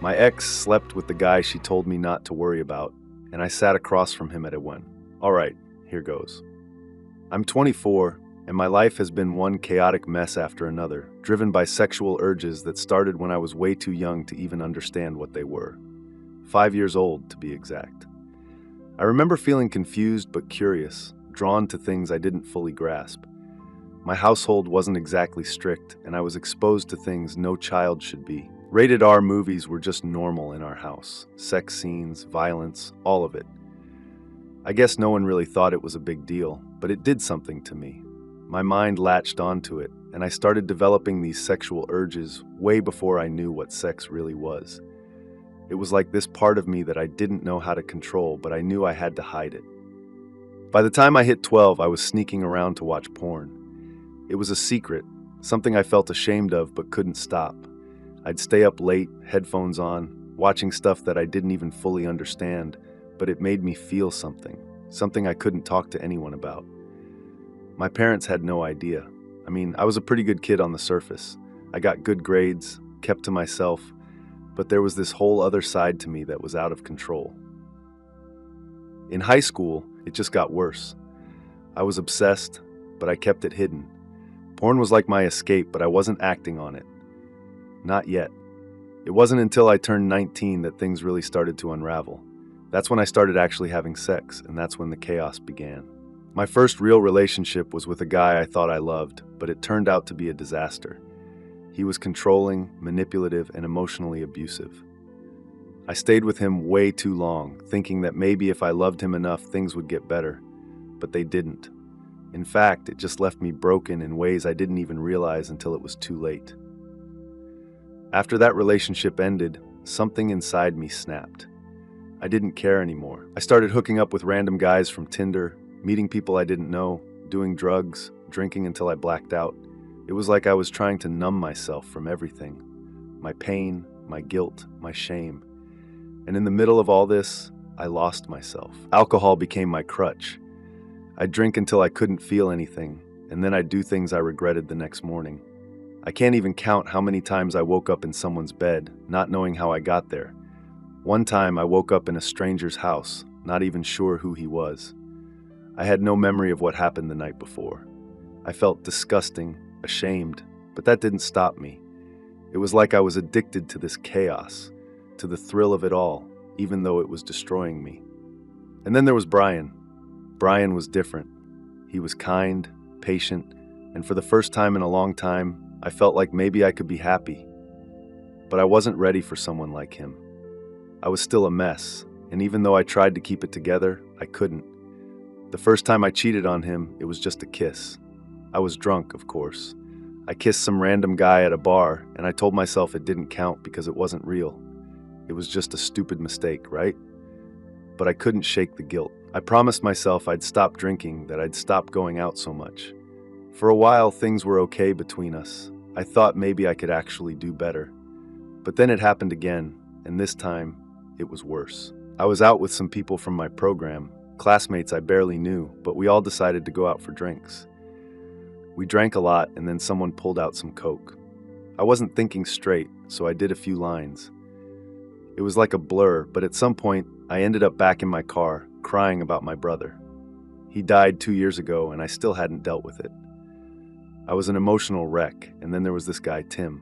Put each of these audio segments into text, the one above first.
My ex slept with the guy she told me not to worry about, and I sat across from him at a one. All right, here goes. I'm 24, and my life has been one chaotic mess after another, driven by sexual urges that started when I was way too young to even understand what they were. 5 years old, to be exact. I remember feeling confused but curious, drawn to things I didn't fully grasp. My household wasn't exactly strict, and I was exposed to things no child should be. Rated R movies were just normal in our house. Sex scenes, violence, all of it. I guess no one really thought it was a big deal, but it did something to me. My mind latched onto it, and I started developing these sexual urges way before I knew what sex really was. It was like this part of me that I didn't know how to control, but I knew I had to hide it. By the time I hit 12, I was sneaking around to watch porn. It was a secret, something I felt ashamed of but couldn't stop. I'd stay up late, headphones on, watching stuff that I didn't even fully understand, but it made me feel something I couldn't talk to anyone about. My parents had no idea. I was a pretty good kid on the surface. I got good grades, kept to myself, but there was this whole other side to me that was out of control. In high school, it just got worse. I was obsessed, but I kept it hidden. Porn was like my escape, but I wasn't acting on it. Not yet. It wasn't until I turned 19 that things really started to unravel. That's when I started actually having sex, and that's when the chaos began. My first real relationship was with a guy I thought I loved, but it turned out to be a disaster. He was controlling, manipulative, and emotionally abusive. I stayed with him way too long, thinking that maybe if I loved him enough, things would get better. But they didn't. In fact, it just left me broken in ways I didn't even realize until it was too late. After that relationship ended, something inside me snapped. I didn't care anymore. I started hooking up with random guys from Tinder, meeting people I didn't know, doing drugs, drinking until I blacked out. It was like I was trying to numb myself from everything. My pain, my guilt, my shame. And in the middle of all this, I lost myself. Alcohol became my crutch. I'd drink until I couldn't feel anything, and then I'd do things I regretted the next morning. I can't even count how many times I woke up in someone's bed, not knowing how I got there. One time I woke up in a stranger's house, not even sure who he was. I had no memory of what happened the night before. I felt disgusting, ashamed, but that didn't stop me. It was like I was addicted to this chaos, to the thrill of it all, even though it was destroying me. And then there was Brian. Brian was different. He was kind, patient, and for the first time in a long time, I felt like maybe I could be happy. But I wasn't ready for someone like him. I was still a mess, and even though I tried to keep it together, I couldn't. The first time I cheated on him, it was just a kiss. I was drunk, of course. I kissed some random guy at a bar, and I told myself it didn't count because it wasn't real. It was just a stupid mistake, right? But I couldn't shake the guilt. I promised myself I'd stop drinking, that I'd stop going out so much. For a while, things were okay between us. I thought maybe I could actually do better. But then it happened again, and this time, it was worse. I was out with some people from my program, classmates I barely knew, but we all decided to go out for drinks. We drank a lot, and then someone pulled out some Coke. I wasn't thinking straight, so I did a few lines. It was like a blur, but at some point, I ended up back in my car, crying about my brother. He died 2 years ago, and I still hadn't dealt with it. I was an emotional wreck, and then there was this guy, Tim.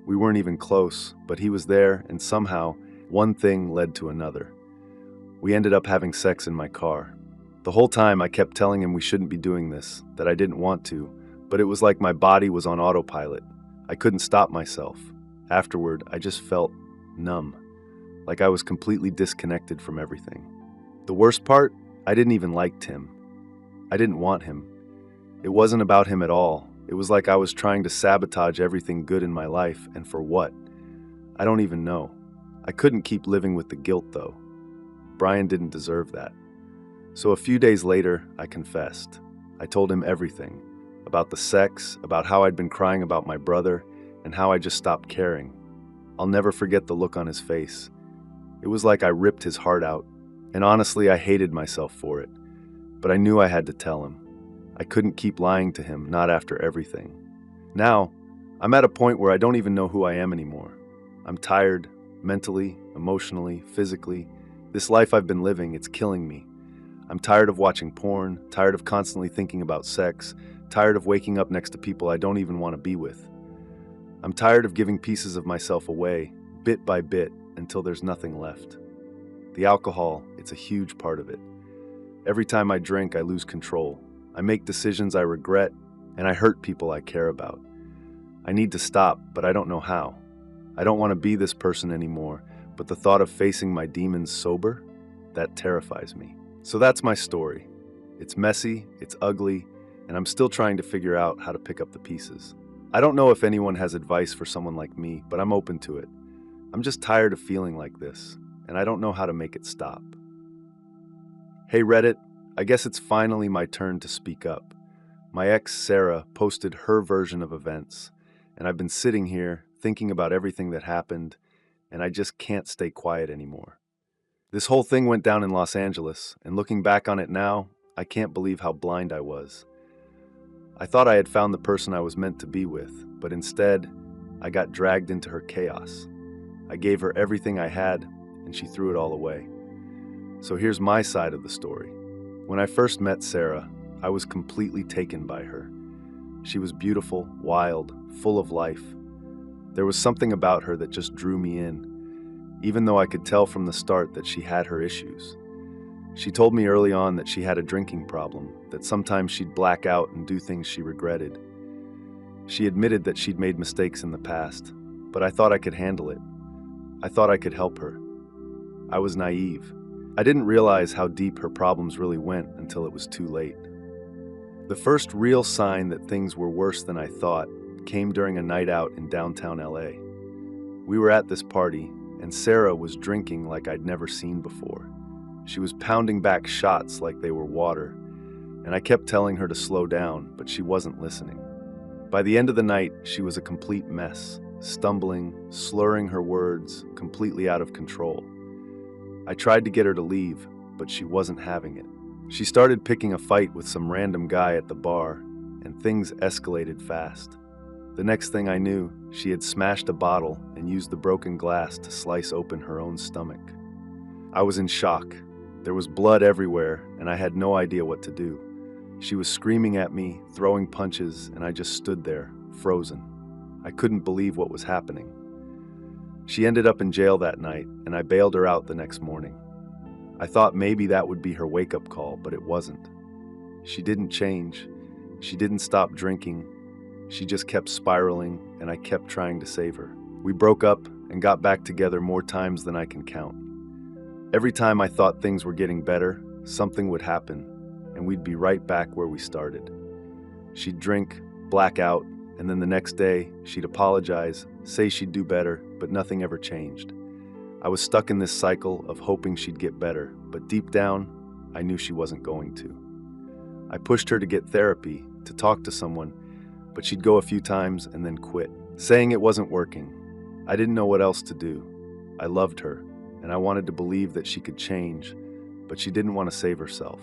We weren't even close, but he was there, and somehow, one thing led to another. We ended up having sex in my car. The whole time I kept telling him we shouldn't be doing this, that I didn't want to, but it was like my body was on autopilot. I couldn't stop myself. Afterward, I just felt numb, like I was completely disconnected from everything. The worst part, I didn't even like Tim. I didn't want him. It wasn't about him at all. It was like I was trying to sabotage everything good in my life, and for what? I don't even know. I couldn't keep living with the guilt, though. Brian didn't deserve that. So a few days later, I confessed. I told him everything. About the sex, about how I'd been crying about my brother, and how I just stopped caring. I'll never forget the look on his face. It was like I ripped his heart out, and honestly, I hated myself for it. But I knew I had to tell him. I couldn't keep lying to him, not after everything. Now, I'm at a point where I don't even know who I am anymore. I'm tired, mentally, emotionally, physically. This life I've been living, it's killing me. I'm tired of watching porn, tired of constantly thinking about sex, tired of waking up next to people I don't even want to be with. I'm tired of giving pieces of myself away, bit by bit, until there's nothing left. The alcohol, it's a huge part of it. Every time I drink, I lose control. I make decisions I regret, and I hurt people I care about. I need to stop, but I don't know how. I don't want to be this person anymore, but the thought of facing my demons sober, that terrifies me. So that's my story. It's messy, it's ugly, and I'm still trying to figure out how to pick up the pieces. I don't know if anyone has advice for someone like me, but I'm open to it. I'm just tired of feeling like this, and I don't know how to make it stop. Hey Reddit, I guess it's finally my turn to speak up. My ex, Sarah, posted her version of events, and I've been sitting here thinking about everything that happened, and I just can't stay quiet anymore. This whole thing went down in Los Angeles, and looking back on it now, I can't believe how blind I was. I thought I had found the person I was meant to be with, but instead, I got dragged into her chaos. I gave her everything I had, and she threw it all away. So here's my side of the story. When I first met Sarah, I was completely taken by her. She was beautiful, wild, full of life. There was something about her that just drew me in, even though I could tell from the start that she had her issues. She told me early on that she had a drinking problem, that sometimes she'd black out and do things she regretted. She admitted that she'd made mistakes in the past, but I thought I could handle it. I thought I could help her. I was naive. I didn't realize how deep her problems really went until it was too late. The first real sign that things were worse than I thought came during a night out in downtown LA. We were at this party, and Sarah was drinking like I'd never seen before. She was pounding back shots like they were water, and I kept telling her to slow down, but she wasn't listening. By the end of the night, she was a complete mess, stumbling, slurring her words, completely out of control. I tried to get her to leave, but she wasn't having it. She started picking a fight with some random guy at the bar, and things escalated fast. The next thing I knew, she had smashed a bottle and used the broken glass to slice open her own stomach. I was in shock. There was blood everywhere, and I had no idea what to do. She was screaming at me, throwing punches, and I just stood there, frozen. I couldn't believe what was happening. She ended up in jail that night, and I bailed her out the next morning. I thought maybe that would be her wake-up call, but it wasn't. She didn't change. She didn't stop drinking. She just kept spiraling, and I kept trying to save her. We broke up and got back together more times than I can count. Every time I thought things were getting better, something would happen, and we'd be right back where we started. She'd drink, black out, and then the next day, she'd apologize, say she'd do better, but nothing ever changed. I was stuck in this cycle of hoping she'd get better, but deep down, I knew she wasn't going to. I pushed her to get therapy, to talk to someone, but she'd go a few times and then quit, saying it wasn't working. I didn't know what else to do. I loved her, and I wanted to believe that she could change, but she didn't want to save herself.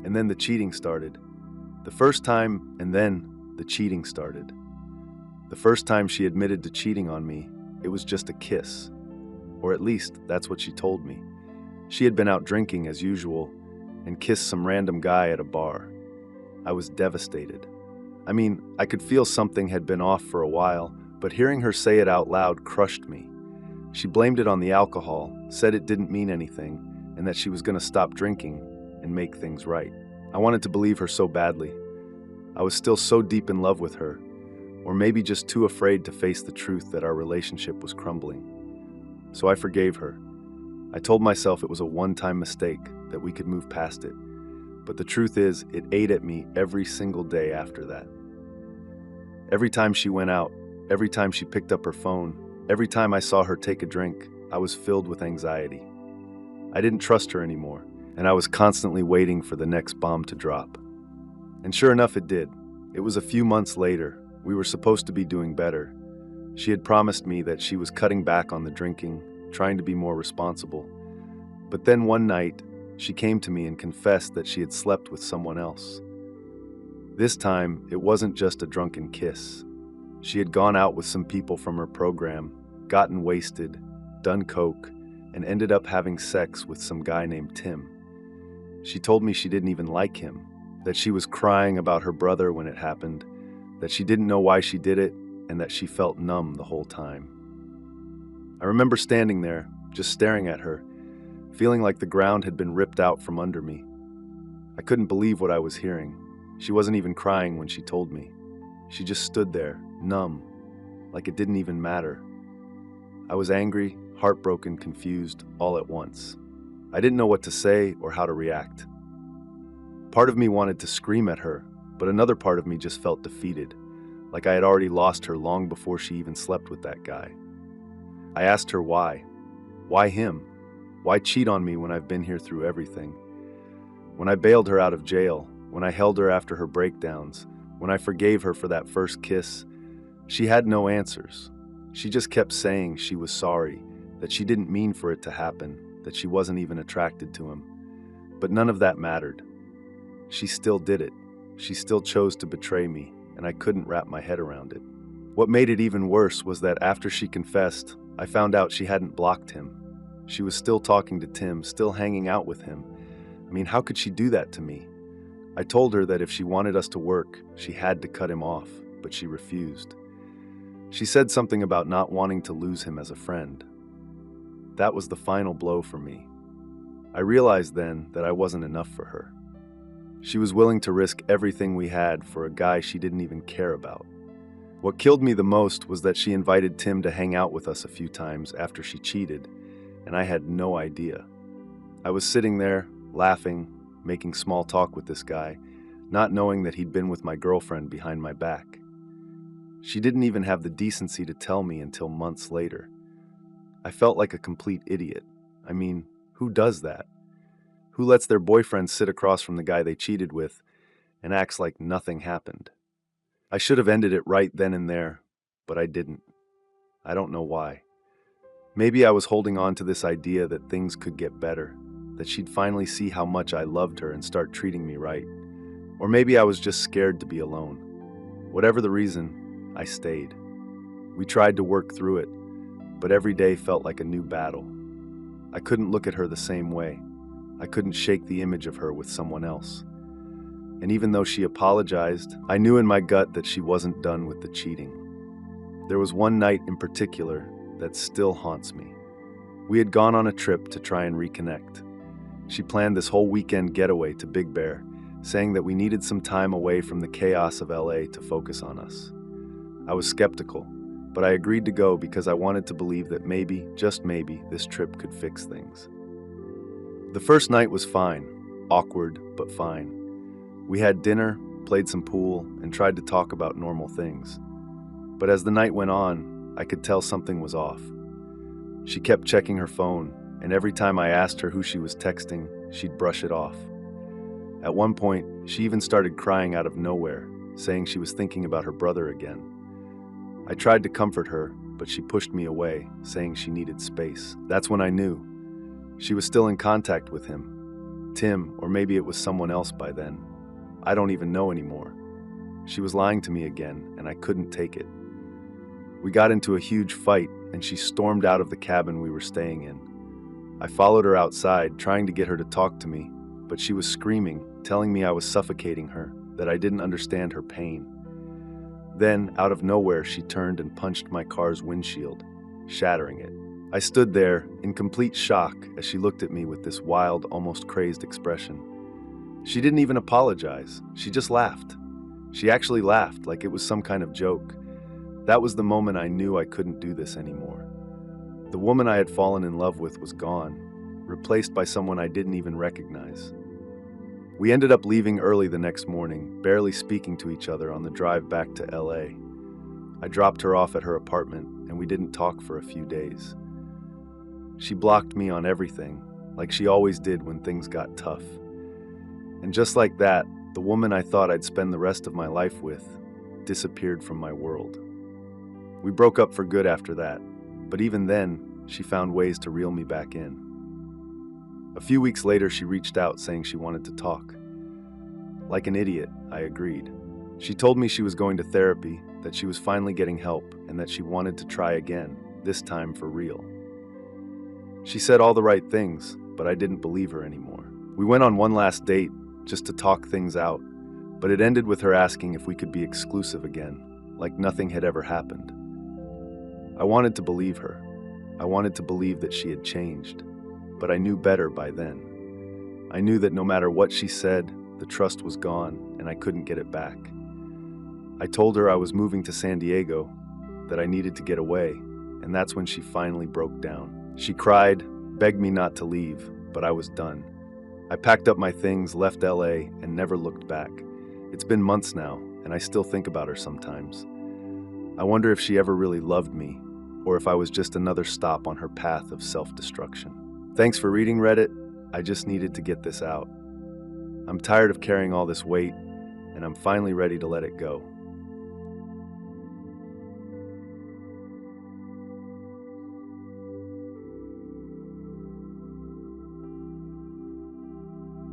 And then the cheating started. The first time, and then the cheating started. The first time she admitted to cheating on me, it was just a kiss. Or at least, that's what she told me. She had been out drinking as usual and kissed some random guy at a bar. I was devastated. I mean, I could feel something had been off for a while, but hearing her say it out loud crushed me. She blamed it on the alcohol, said it didn't mean anything, and that she was going to stop drinking and make things right. I wanted to believe her so badly. I was still so deep in love with her, or maybe just too afraid to face the truth that our relationship was crumbling. So I forgave her. I told myself it was a one-time mistake, that we could move past it. But the truth is, it ate at me every single day after that. Every time she went out, every time she picked up her phone, every time I saw her take a drink, I was filled with anxiety. I didn't trust her anymore, and I was constantly waiting for the next bomb to drop. And sure enough, it did. It was a few months later. We were supposed to be doing better. She had promised me that she was cutting back on the drinking, trying to be more responsible. But then one night, she came to me and confessed that she had slept with someone else. This time, it wasn't just a drunken kiss. She had gone out with some people from her program, gotten wasted, done coke, and ended up having sex with some guy named Tim. She told me she didn't even like him, that she was crying about her brother when it happened, that she didn't know why she did it, and that she felt numb the whole time. I remember standing there, just staring at her, feeling like the ground had been ripped out from under me. I couldn't believe what I was hearing. She wasn't even crying when she told me. She just stood there, numb, like it didn't even matter. I was angry, heartbroken, confused, all at once. I didn't know what to say or how to react. Part of me wanted to scream at her, but another part of me just felt defeated, like I had already lost her long before she even slept with that guy. I asked her why. Why him? Why cheat on me when I've been here through everything? When I bailed her out of jail, when I held her after her breakdowns, when I forgave her for that first kiss, she had no answers. She just kept saying she was sorry, that she didn't mean for it to happen, that she wasn't even attracted to him. But none of that mattered. She still did it. She still chose to betray me, and I couldn't wrap my head around it. What made it even worse was that after she confessed, I found out she hadn't blocked him. She was still talking to Tim, still hanging out with him. I mean, how could she do that to me? I told her that if she wanted us to work, she had to cut him off, but she refused. She said something about not wanting to lose him as a friend. That was the final blow for me. I realized then that I wasn't enough for her. She was willing to risk everything we had for a guy she didn't even care about. What killed me the most was that she invited Tim to hang out with us a few times after she cheated, and I had no idea. I was sitting there, laughing, making small talk with this guy, not knowing that he'd been with my girlfriend behind my back. She didn't even have the decency to tell me until months later. I felt like a complete idiot. I mean, who does that? Who lets their boyfriend sit across from the guy they cheated with and acts like nothing happened? I should have ended it right then and there, but I didn't. I don't know why. Maybe I was holding on to this idea that things could get better, that she'd finally see how much I loved her and start treating me right. Or maybe I was just scared to be alone. Whatever the reason, I stayed. We tried to work through it, but every day felt like a new battle. I couldn't look at her the same way. I couldn't shake the image of her with someone else. And even though she apologized, I knew in my gut that she wasn't done with the cheating. There was one night in particular that still haunts me. We had gone on a trip to try and reconnect. She planned this whole weekend getaway to Big Bear, saying that we needed some time away from the chaos of LA to focus on us. I was skeptical, but I agreed to go because I wanted to believe that maybe, just maybe, this trip could fix things. The first night was fine, awkward, but fine. We had dinner, played some pool, and tried to talk about normal things. But as the night went on, I could tell something was off. She kept checking her phone, and every time I asked her who she was texting, she'd brush it off. At one point, she even started crying out of nowhere, saying she was thinking about her brother again. I tried to comfort her, but she pushed me away, saying she needed space. That's when I knew. She was still in contact with him. Tim, or maybe it was someone else by then. I don't even know anymore. She was lying to me again, and I couldn't take it. We got into a huge fight, and she stormed out of the cabin we were staying in. I followed her outside, trying to get her to talk to me, but she was screaming, telling me I was suffocating her, that I didn't understand her pain. Then, out of nowhere, she turned and punched my car's windshield, shattering it. I stood there, in complete shock, as she looked at me with this wild, almost crazed expression. She didn't even apologize. She just laughed. She actually laughed, like it was some kind of joke. That was the moment I knew I couldn't do this anymore. The woman I had fallen in love with was gone, replaced by someone I didn't even recognize. We ended up leaving early the next morning, barely speaking to each other on the drive back to LA. I dropped her off at her apartment, and we didn't talk for a few days. She blocked me on everything, like she always did when things got tough. And just like that, the woman I thought I'd spend the rest of my life with disappeared from my world. We broke up for good after that, but even then, she found ways to reel me back in. A few weeks later, she reached out saying she wanted to talk. Like an idiot, I agreed. She told me she was going to therapy, that she was finally getting help, and that she wanted to try again, this time for real. She said all the right things, but I didn't believe her anymore. We went on one last date, just to talk things out, but it ended with her asking if we could be exclusive again, like nothing had ever happened. I wanted to believe her. I wanted to believe that she had changed, but I knew better by then. I knew that no matter what she said, the trust was gone and I couldn't get it back. I told her I was moving to San Diego, that I needed to get away, and that's when she finally broke down. She cried, begged me not to leave, but I was done. I packed up my things, left LA, and never looked back. It's been months now, and I still think about her sometimes. I wonder if she ever really loved me, or if I was just another stop on her path of self-destruction. Thanks for reading, Reddit. I just needed to get this out. I'm tired of carrying all this weight, and I'm finally ready to let it go.